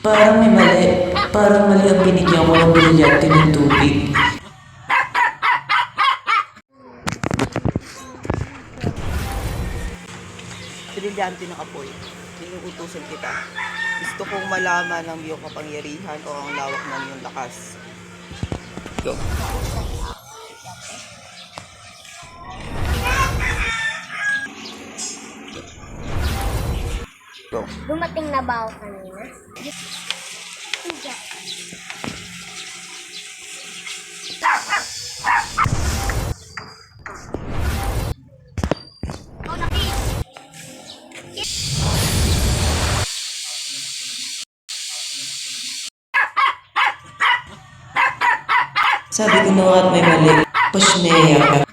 Parang may mali. Parang mali ang binigyan ko ng brilyante ng tubig. Brilyante na kapoy, inuutusan kita. Gusto kong malaman ang iyong kapangyarihan o ang lawak ng iyong lakas. Go. Go. Dumating na ba ako kanina? Hindi. Sabi ko na nga at may mali. Pushmeya ka.